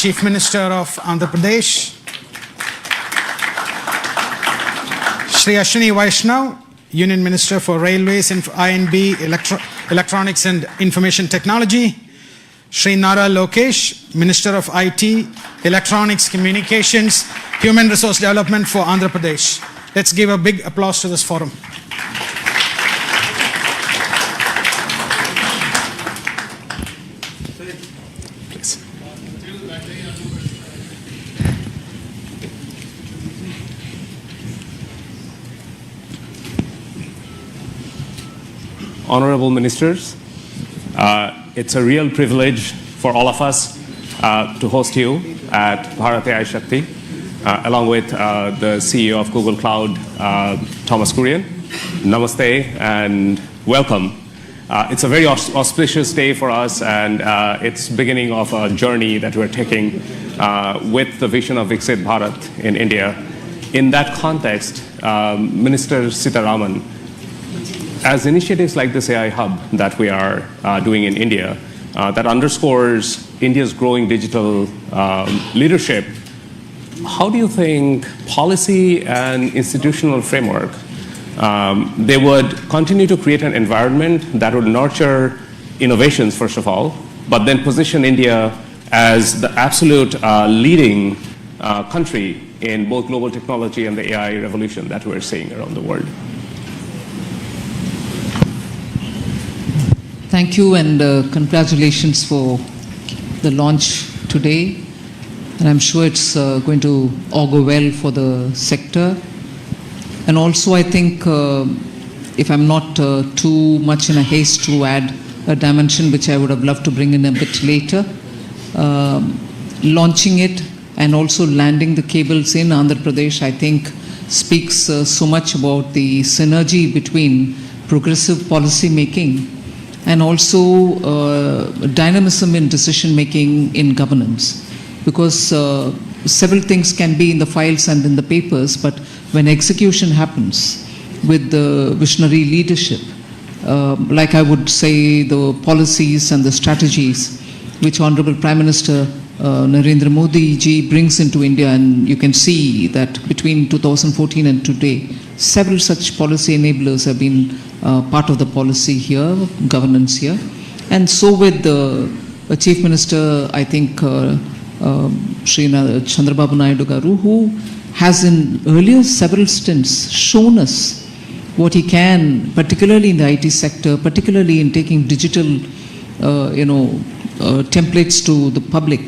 Chief Minister of Andhra Pradesh, Shri Ashwini Vaishnav, Union Minister for Railways and I&B, Electronics and Information Technology, Shri Nara Lokesh, Minister of IT, Electronics, Communications, Human Resource Development for Andhra Pradesh. Let's give a big applause to this forum. Please. Honorable Ministers, it's a real privilege for all of us to host you at Bharat AI Shakti, along with the CEO of Google Cloud, Thomas Kurian. Namaste and welcome. It's a very auspicious day for us, and it's beginning of a journey that we're taking with the vision of Viksit Bharat in India. In that context, Minister Sitharaman, as initiatives like this AI Hub that we are doing in India, that underscores India's growing digital leadership, how do you think policy and institutional framework, they would continue to create an environment that would nurture innovations, first of all, but then position India as the absolute leading country in both global technology and the AI revolution that we're seeing around the world? Thank you, and congratulations for the launch today. And I'm sure it's going to augur well for the sector. And also, I think, if I'm not too much in a haste to add a dimension which I would have loved to bring in a bit later, launching it and also landing the cables in Andhra Pradesh, I think, speaks so much about the synergy between progressive policy making and also dynamism in decision making in governance. Because several things can be in the files and in the papers, but when execution happens with the visionary leadership, like I would say the policies and the strategies which Honorable Prime Minister Narendra Modi ji brings into India, and you can see that between 2014 and today, several such policy enablers have been part of the policy here, governance here. And so with the Chief Minister, I think, Shri Chandrababu Naidu Garu, who has in earlier several stints shown us what he can, particularly in the IT sector, particularly in taking digital, templates to the public,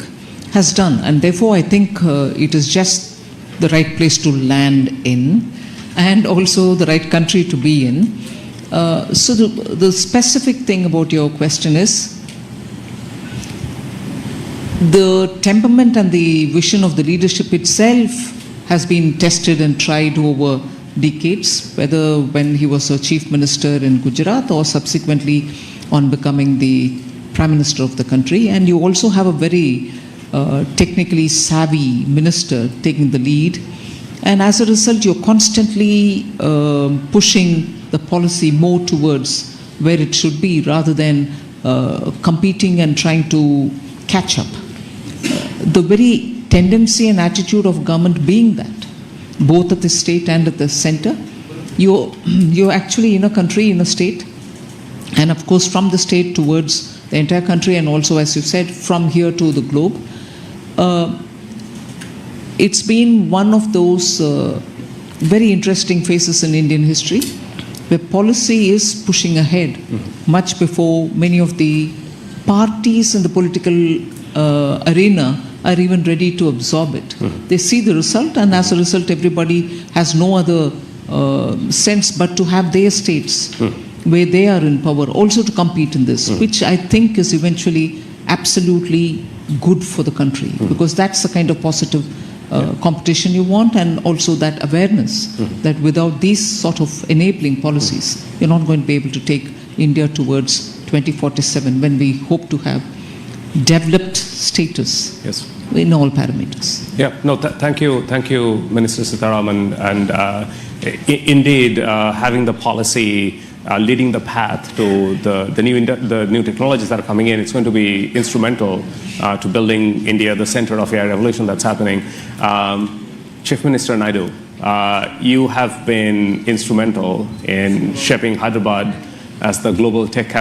has done. And therefore, I think it is just the right place to land in, and also the right country to be in. So the specific thing about your question is, the temperament and the vision of the leadership itself has been tested and tried over decades, whether when he was a chief minister in Gujarat or subsequently on becoming the prime minister of the country. And you also have a very technically savvy minister taking the lead. And as a result, you're constantly pushing the policy more towards where it should be, rather than competing and trying to catch up. The very tendency and attitude of government being that, both at the state and at the center, you're actually in a country, in a state, and of course from the state towards the entire country, and also, as you said, from here to the globe. It's been one of those very interesting phases in Indian history where policy is pushing ahead much before many of the parties in the political arena are even ready to absorb it. They see the result, and as a result, everybody has no other sense but to have their states where they are in power also to compete in this, which I think is eventually absolutely good for the country, because that's the kind of positive competition you want, and also that awareness that without these sort of enabling policies, you're not going to be able to take India towards 2047, when we hope to have developed status in all parameters. Yeah, no, thank you, Minister Sitharaman. And indeed, having the policy leading the path to the new technologies that are coming in. It's going to be instrumental to building India, the center of AI revolution that's happening. Chief Minister Naidu, you have been instrumental in shaping Hyderabad as the global tech capital